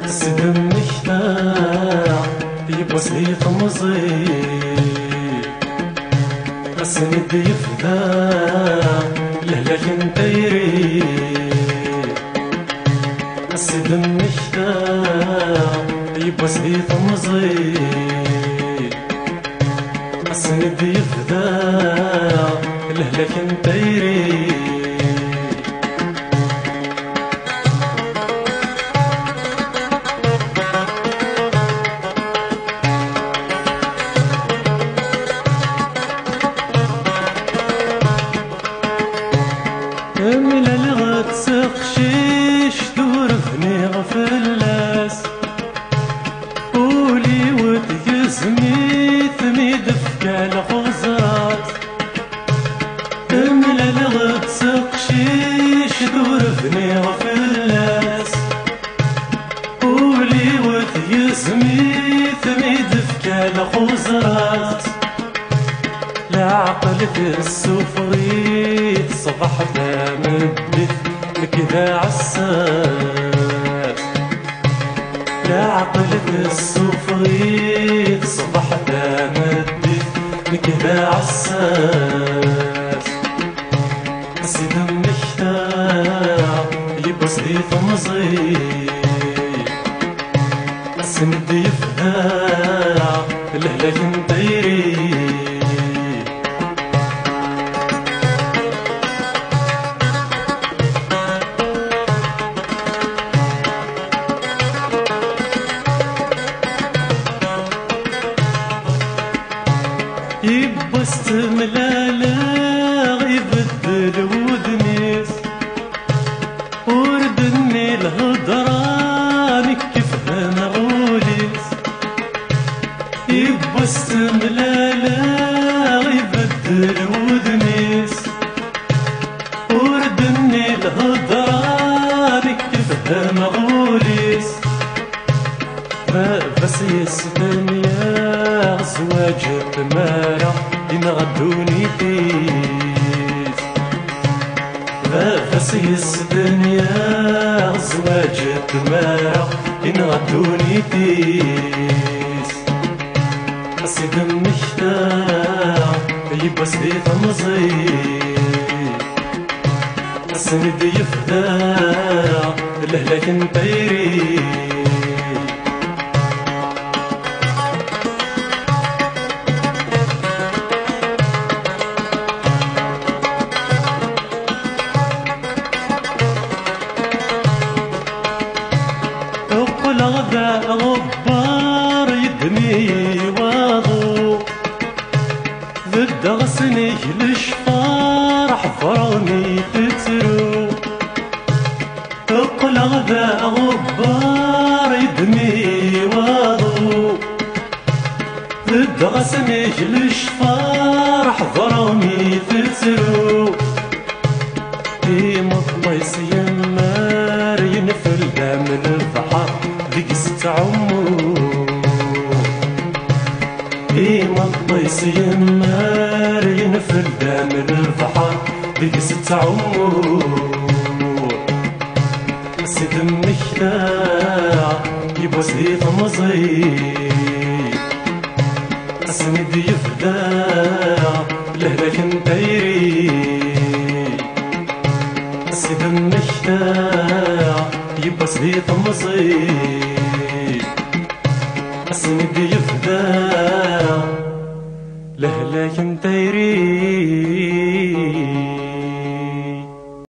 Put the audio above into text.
السدم مشتاع يبوسلي طمزي السند يفداع لهلاك نديري السدم مشتاع يبوسلي طمزي السند يفداع لهلاك نديري من الغد سقشيش دور فني غفلاس قولي وتجزمي ثميد فكال خزاس من الغد سقشيش دور فني غفلاس قولي وتجزمي ثميد فكال خزاس لا عقلك السفريت صبح مدت لكذا عساس لا عقلك السفريت صبح مدت لكذا عساس السدم مشتاع يبوسلي طمزي السند يفداع لهلاك نديري يبست ملالا يبدل ودنيس وردني الهضران كيفها مغوليس يبست ملالا يبدل ودنيس وردني الهضران كيفها مغوليس بس يسدنيا زواج تمارا ينغدوني تيس بس يسدنيا زواج تمارا ينغدوني تيس السدم مشتاع يبوسلي طمزي السند يفداع لهلاك نديري الغذا غبار يدني واضو ضد غسني لشفار حفرني تترو الغذا غبار يدني واضو ضد غسني لشفار حفرني تترو ديما الله يمار ينفل من البحر ذيك ست عمر ديما الله يمار ينفل من البحر ذيك ست عمر السدم مشتاع يبوسلي طمزي السند يفداع لهلاك نديري السدم مشتاع يبوسلي طمزي السند يفداع لهلاك نديري